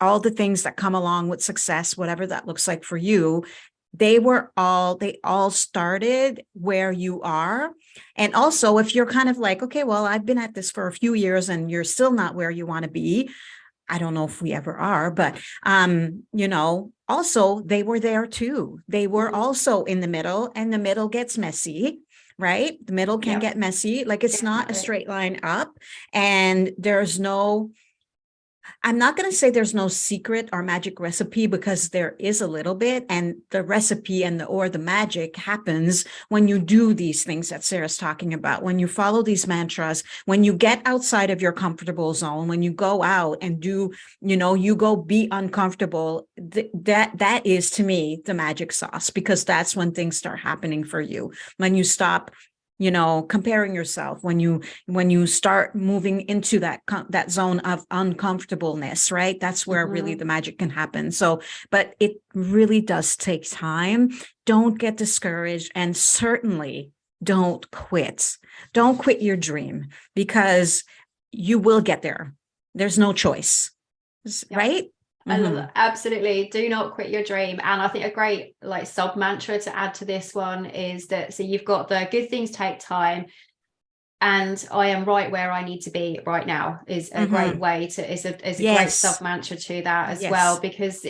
all the things that come along with success, whatever that looks like for you. They all started where you are. And also, if you're kind of like, okay, well, I've been at this for a few years and you're still not where you want to be. I don't know if we ever are, but, also they were there too. They were also in the middle, and the middle gets messy, right? The middle can get messy. Like it's not a straight line up, and I'm not going to say there's no secret or magic recipe, because there is a little bit, and the recipe and the magic happens when you do these things that Sarah's talking about, when you follow these mantras, when you get outside of your comfortable zone, when you go out and do, you go be uncomfortable. That is, to me, the magic sauce, because that's when things start happening for you. When you stop comparing yourself when you start moving into that zone of uncomfortableness, right? That's where really the magic can happen. So, but it really does take time. Don't get discouraged, and certainly don't quit. Don't quit your dream, because you will get there. There's no choice, right? I love it. Absolutely. Do not quit your dream. And I think a great sub mantra to add to this one is that, so you've got the good things take time, and I am right where I need to be right now is a great way to, is a great sub mantra to that as well, because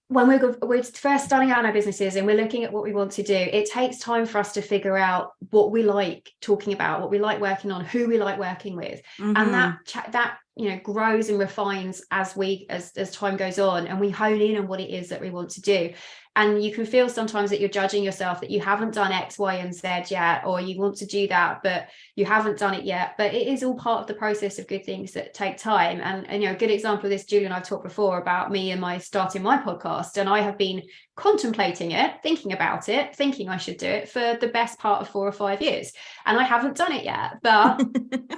when we're first starting out in our businesses and we're looking at what we want to do, it takes time for us to figure out what we like talking about, what we like working on, who we like working with. And that grows and refines as time goes on, and we hone in on what it is that we want to do. And you can feel sometimes that you're judging yourself, that you haven't done X, Y, and Z yet, or you want to do that, but you haven't done it yet. But it is all part of the process of good things that take time. And a good example of this, Julie and I've talked before about me and starting my podcast. And I have been contemplating it, thinking about it, thinking I should do it for the best part of 4 or 5 years. And I haven't done it yet, but,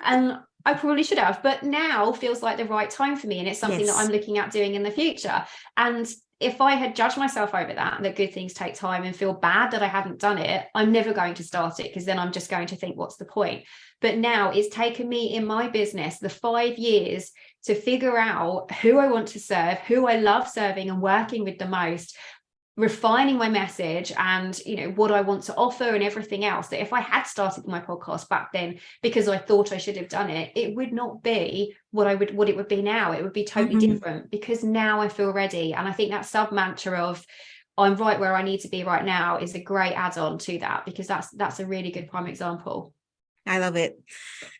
and I probably should have, but now feels like the right time for me. And it's something that I'm looking at doing in the future. And if I had judged myself over that good things take time, and feel bad that I hadn't done it, I'm never going to start it, because then I'm just going to think, what's the point? But now it's taken me in my business the 5 years to figure out who I want to serve, who I love serving and working with the most, refining my message and what I want to offer and everything else, that if I had started my podcast back then because I thought I should have done it, it would not be what it would be now. It would be totally different, because now I feel ready. And I think that sub mantra of I'm right where I need to be right now is a great add-on to that, because that's a really good prime example. I love it.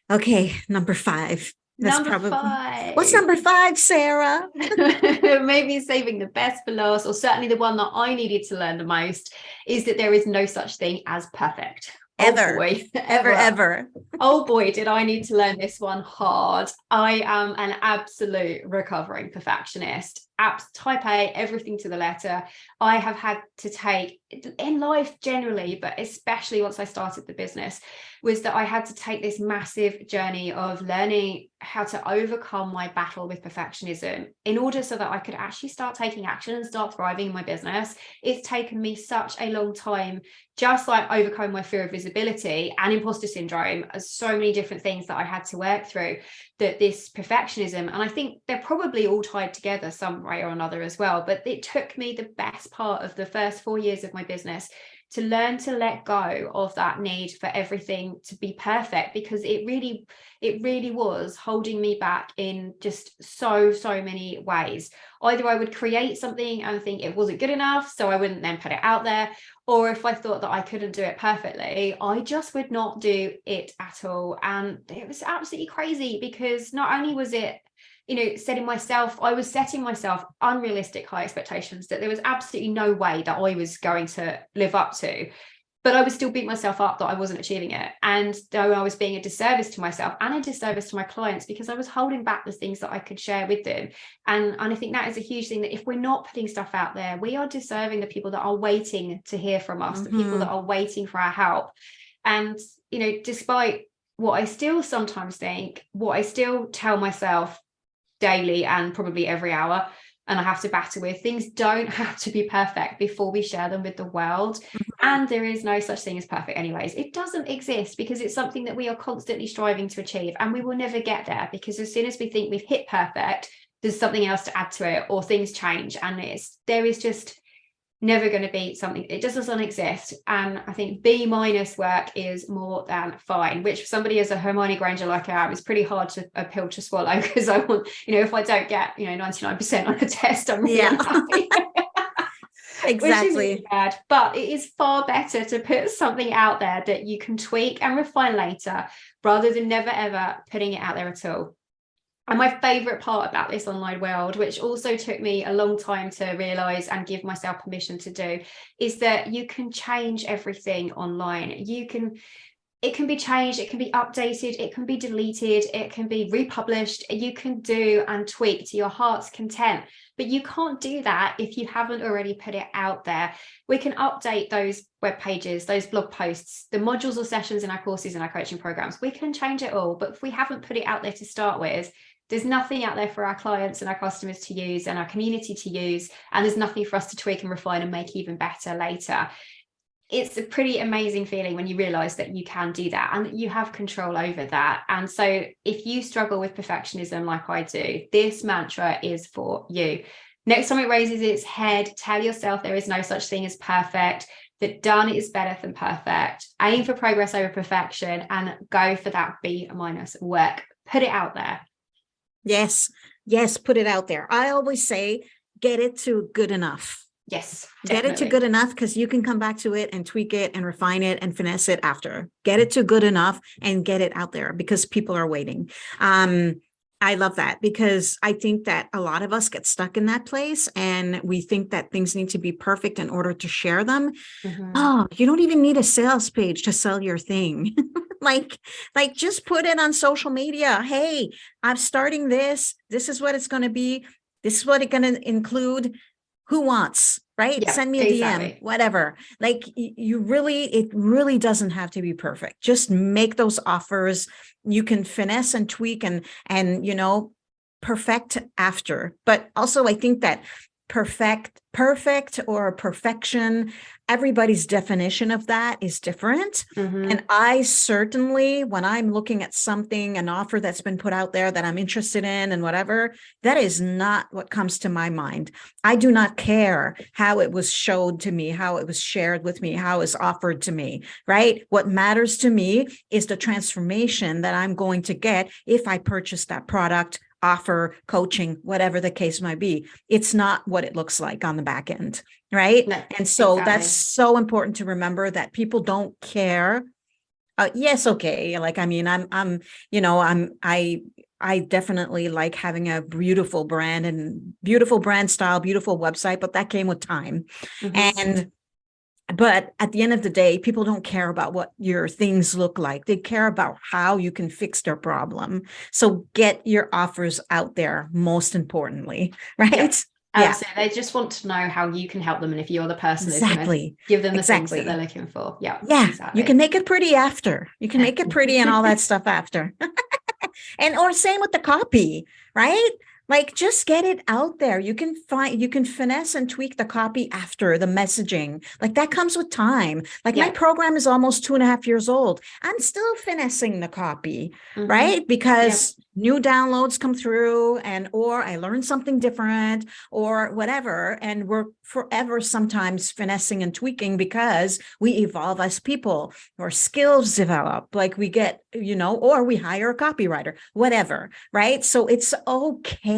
Okay, number 5. Number 5. What's number 5, Sarah? Maybe saving the best for last, or certainly the one that I needed to learn the most, is that there is no such thing as perfect. Ever. Oh boy. Ever. Oh boy, did I need to learn this one hard. I am an absolute recovering perfectionist. Type A, everything to the letter. I have had to take, in life generally, but especially once I started the business, was that I had to take this massive journey of learning how to overcome my battle with perfectionism in order so that I could actually start taking action and start thriving in my business. It's taken me such a long time, just like overcoming my fear of visibility and imposter syndrome, as so many different things that I had to work through, that this perfectionism, and I think they're probably all tied together some way or another as well, but it took me the best part of the first 4 years of my business to learn to let go of that need for everything to be perfect, because it really was holding me back in just so many ways. Either I would create something and think it wasn't good enough, so I wouldn't then put it out there, or if I thought that I couldn't do it perfectly, I just would not do it at all. And it was absolutely crazy, because not only was it I was setting myself unrealistic high expectations that there was absolutely no way that I was going to live up to, but I was still beating myself up that I wasn't achieving it. And though I was being a disservice to myself and a disservice to my clients, because I was holding back the things that I could share with them. And I think that is a huge thing, that if we're not putting stuff out there, we are deserving the people that are waiting to hear from us, the people that are waiting for our help. And, despite what I still sometimes think, what I still tell myself daily and probably every hour, and I have to battle with, things don't have to be perfect before we share them with the world. And there is no such thing as perfect anyways. It doesn't exist, because it's something that we are constantly striving to achieve, and we will never get there, because as soon as we think we've hit perfect, there's something else to add to it, or things change, and there is just never going to be something. It just doesn't exist. And I think B- work is more than fine, which for somebody as a Hermione Granger like I am is pretty hard to a pill to swallow, because I want, if I don't get 99% on a test, I'm really unhappy. Exactly. Which is really bad, but it is far better to put something out there that you can tweak and refine later, rather than never ever putting it out there at all. And my favorite part about this online world, which also took me a long time to realize and give myself permission to do, is that you can change everything online. it can be changed, it can be updated, it can be deleted, it can be republished. You can do and tweak to your heart's content, but you can't do that if you haven't already put it out there. We can update those web pages, those blog posts, the modules or sessions in our courses and our coaching programs. We can change it all, but if we haven't put it out there to start with, there's nothing out there for our clients and our customers to use and our community to use, and there's nothing for us to tweak and refine and make even better later. It's a pretty amazing feeling when you realize that you can do that and that you have control over that. And so if you struggle with perfectionism like I do, this mantra is for you. Next time it raises its head, tell yourself there is no such thing as perfect, that done is better than perfect. Aim for progress over perfection and go for that B- work. Put it out there. Yes, put it out there. I always say, get it to good enough. Yes, definitely. Get it to good enough, because you can come back to it and tweak it and refine it and finesse it after. Get it to good enough and get it out there, because people are waiting. I love that, because I think that a lot of us get stuck in that place and we think that things need to be perfect in order to share them. Oh, you don't even need a sales page to sell your thing. like just put it on social media. Hey, I'm starting this. This is what it's going to be. This is what it's going to include. Who wants, right? Yeah, send me a exactly. DM, whatever. Like it really doesn't have to be perfect. Just make those offers. You can finesse and tweak and, perfect after. But also I think that perfect or perfection, everybody's definition of that is different. And I certainly, when I'm looking at something, an offer that's been put out there that I'm interested in and whatever, that is not what comes to my mind. I do not care how it was showed to me, how it was shared with me, how it was offered to me, right? What matters to me is the transformation that I'm going to get if I purchase that product, offer, coaching, whatever the case might be. It's not what it looks like on the back end, right? No, and so exactly. That's so important to remember, that people don't care. Yes, okay. Like, I mean, I definitely like having a beautiful brand and beautiful brand style, beautiful website, but that came with time. But at the end of the day, people don't care about what your things look like. They care about how you can fix their problem. So get your offers out there, most importantly, right? Yeah, absolutely. They just want to know how you can help them. And if you're the person that's going to give them the things that they're looking for. Yeah, exactly. You can make it pretty after. You can make it pretty and all that stuff after. Or same with the copy, right? Like, just get it out there. You can finesse and tweak the copy after, the messaging. Like, that comes with time. Like, my program is almost 2.5 years old. I'm still finessing the copy, right? Because new downloads come through, or I learned something different or whatever. And we're forever sometimes finessing and tweaking, because we evolve as people, or skills develop, like we get, or we hire a copywriter, whatever, right? So it's okay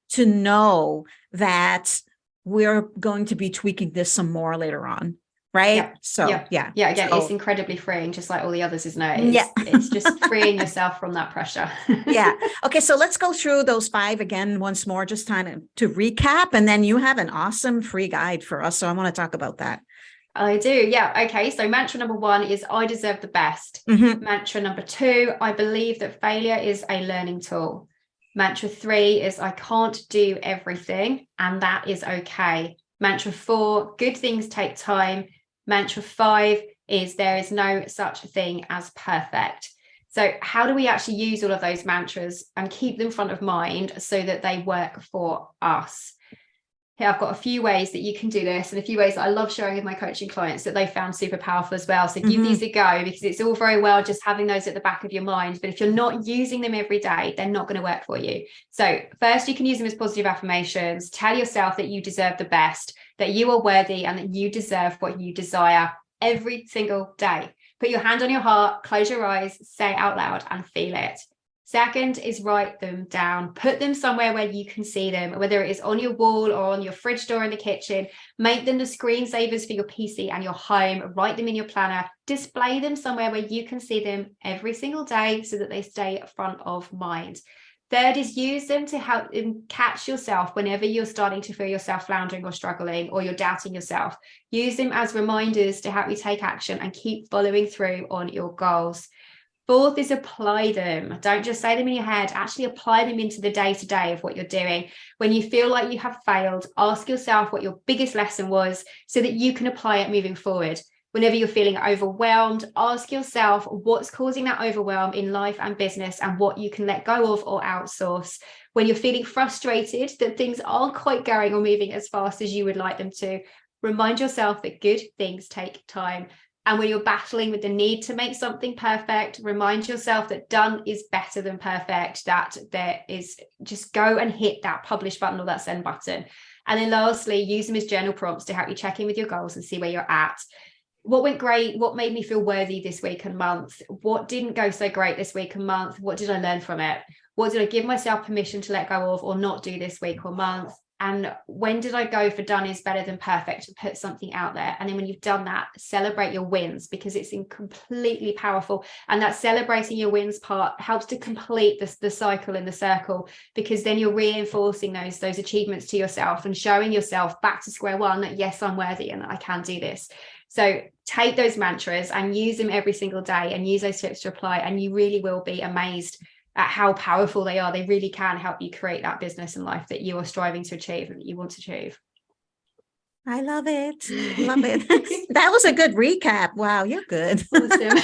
to know that we're going to be tweaking this some more later on. Right. Again, it's incredibly freeing, just like all the others, isn't it? It's just freeing yourself from that pressure. Okay. So let's go through those 5 again once more, just time to recap. And then you have an awesome free guide for us. So I want to talk about that. I do. Yeah. Okay. So mantra number 1 is I deserve the best. Mantra number 2, I believe that failure is a learning tool. Mantra 3 is I can't do everything, and that is okay. Mantra 4, good things take time. Mantra 5 is there is no such thing as perfect. So how do we actually use all of those mantras and keep them front of mind so that they work for us? Here, I've got a few ways that you can do this, and a few ways that I love sharing with my coaching clients that they found super powerful as well. So give these a go, because it's all very well just having those at the back of your mind, but if you're not using them every day, they're not going to work for you. So first, you can use them as positive affirmations. Tell yourself that you deserve the best, that you are worthy, and that you deserve what you desire every single day. Put your hand on your heart, close your eyes, say it out loud, and feel it. Second is write them down. Put them somewhere where you can see them, whether it is on your wall or on your fridge door in the kitchen. Make them the screensavers for your PC and your home. Write them in your planner. Display them somewhere where you can see them every single day so that they stay front of mind. Third is use them to help catch yourself whenever you're starting to feel yourself floundering or struggling, or you're doubting yourself. Use them as reminders to help you take action and keep following through on your goals. Fourth is apply them. Don't just say them in your head, actually apply them into the day-to-day of what you're doing. When you feel like you have failed, ask yourself what your biggest lesson was so that you can apply it moving forward. Whenever you're feeling overwhelmed, ask yourself what's causing that overwhelm in life and business and what you can let go of or outsource. When you're feeling frustrated that things aren't quite going or moving as fast as you would like them to, remind yourself that good things take time. And when you're battling with the need to make something perfect, remind yourself that done is better than perfect, that there is, just go and hit that publish button or that send button. And then lastly, use them as journal prompts to help you check in with your goals and see where you're at. What went great? What made me feel worthy this week and month? What didn't go so great this week and month? What did I learn from it? What did I give myself permission to let go of or not do this week or month? And when did I go for done is better than perfect, to put something out there? And then when you've done that, celebrate your wins, because it's completely powerful. And that celebrating your wins part helps to complete the cycle and the circle, because then you're reinforcing those achievements to yourself and showing yourself back to square one that yes, I'm worthy and I can do this. So take those mantras and use them every single day and use those tips to apply, and you really will be amazed at how powerful they are. They really can help you create that business and life that you are striving to achieve and that you want to achieve. I love it. Love it. That was a good recap. Wow, you're good. Awesome.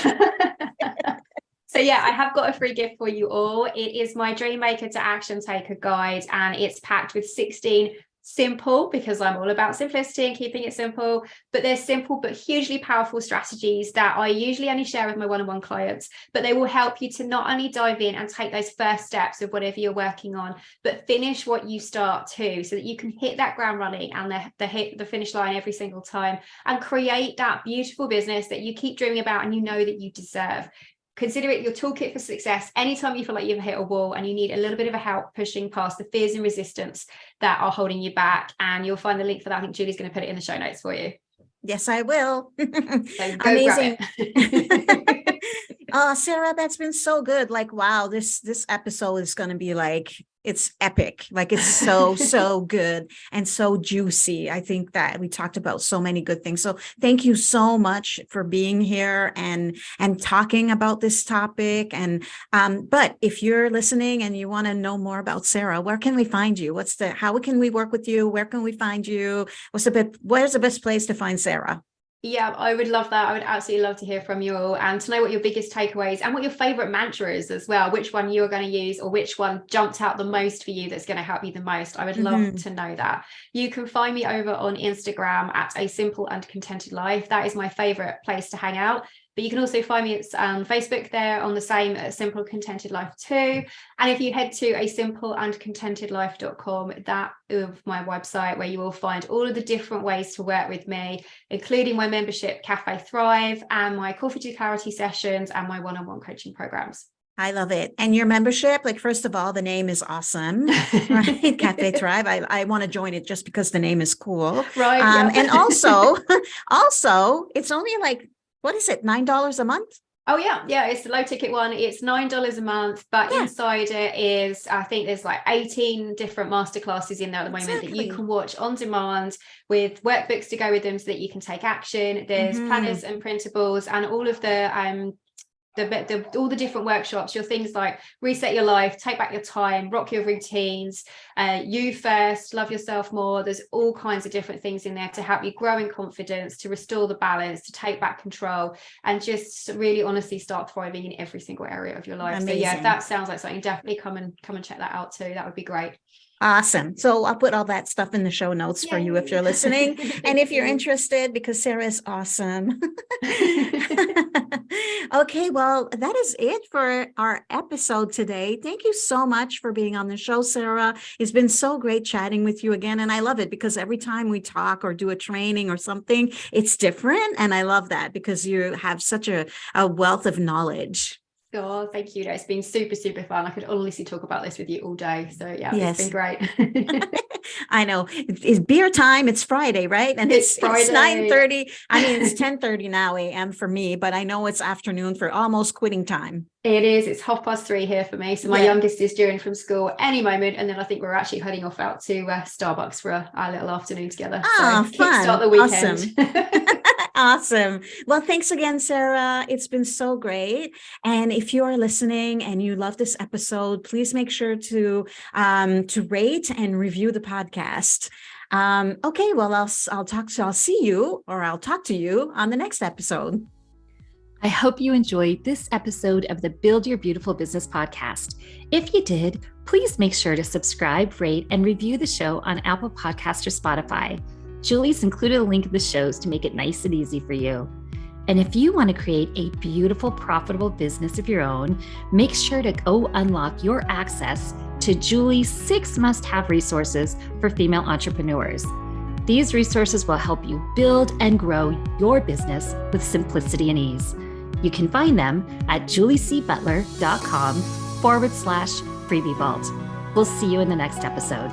So yeah, I have got a free gift for you all. It is my Dream Maker to Action Taker guide, and it's packed with 16 simple, because I'm all about simplicity and keeping it simple, but they're simple but hugely powerful strategies that I usually only share with my one-on-one clients, but they will help you to not only dive in and take those first steps of whatever you're working on, but finish what you start too, so that you can hit that ground running and hit the finish line every single time and create that beautiful business that you keep dreaming about and you know that you deserve. Consider it your toolkit for success. Anytime you feel like you've hit a wall and you need a little bit of a help pushing past the fears and resistance that are holding you back, and you'll find the link for that. I think Julie's going to put it in the show notes for you. Yes, I will. So amazing. Oh, Sarah, that's been so good. Like, wow, this episode is going to be like, it's epic. Like, it's so good and so juicy. I think that we talked about so many good things. So thank you so much for being here and talking about this topic. And but if you're listening and you want to know more about Sarah, where can we find you? How can we work with you? Where can we find you? Where's the best place to find Sarah? Yeah, I would love that. I would absolutely love to hear from you all and to know what your biggest takeaways and what your favorite mantra is as well, which one you're going to use or which one jumped out the most for you that's going to help you the most. I would love to know that. You can find me over on Instagram at A Simple and Contented Life. That is my favorite place to hang out. But you can also find me at Facebook there on the same Simple Contented Life too. And if you head to asimpleandcontentedlife.com, that is my website where you will find all of the different ways to work with me, including my membership Cafe Thrive and my Coffee to Clarity sessions and my one-on-one coaching programs. I love it. And your membership, like, first of all, the name is awesome, right? Cafe Thrive. I want to join it just because the name is cool. Right. Yeah. And also, it's only like, what is it? $9 a month? Oh yeah, it's the low ticket one. It's $9 a month, but inside it is, I think there's like 18 different masterclasses in there at the moment that you can watch on demand with workbooks to go with them so that you can take action. There's planners and printables and all of all the different workshops, your things like reset your life, take back your time, rock your routines, you first, love yourself more. There's all kinds of different things in there to help you grow in confidence, to restore the balance, to take back control, and just really honestly start thriving in every single area of your life. Amazing. So yeah, if that sounds like something, definitely come and check that out too. That would be great. Awesome. So I'll put all that stuff in the show notes for you if you're listening. And if you're interested, because Sarah is awesome. Okay, well, that is it for our episode today. Thank you so much for being on the show, Sarah. It's been so great chatting with you again. And I love it because every time we talk or do a training or something, it's different. And I love that because you have such a wealth of knowledge. Oh, thank you. It's been super, super fun. I could honestly talk about this with you all day. So yeah, It's been great. I know. It's beer time. It's Friday, right? And It's Friday. It's 9:30. I mean, it's 10:30 now a.m. for me, but I know it's afternoon for almost quitting time. It is. It's 3:30 here for me. So my youngest is due in from school any moment. And then I think we're actually heading off out to Starbucks for our little afternoon together. Oh, so fun. Kickstart the weekend. Awesome. Awesome. Well, thanks again, Sarah. It's been so great. And if you are listening and you love this episode, please make sure to rate and review the podcast. Okay, well, I'll talk to you on the next episode. I hope you enjoyed this episode of the Build Your Beautiful Business podcast. If you did, please make sure to subscribe, rate, and review the show on Apple Podcasts or Spotify. Julie's included a link in the shows to make it nice and easy for you. And if you want to create a beautiful, profitable business of your own, make sure to go unlock your access to Julie's 6 must-have resources for female entrepreneurs. These resources will help you build and grow your business with simplicity and ease. You can find them at juliecbutler.com/freebie vault. We'll see you in the next episode.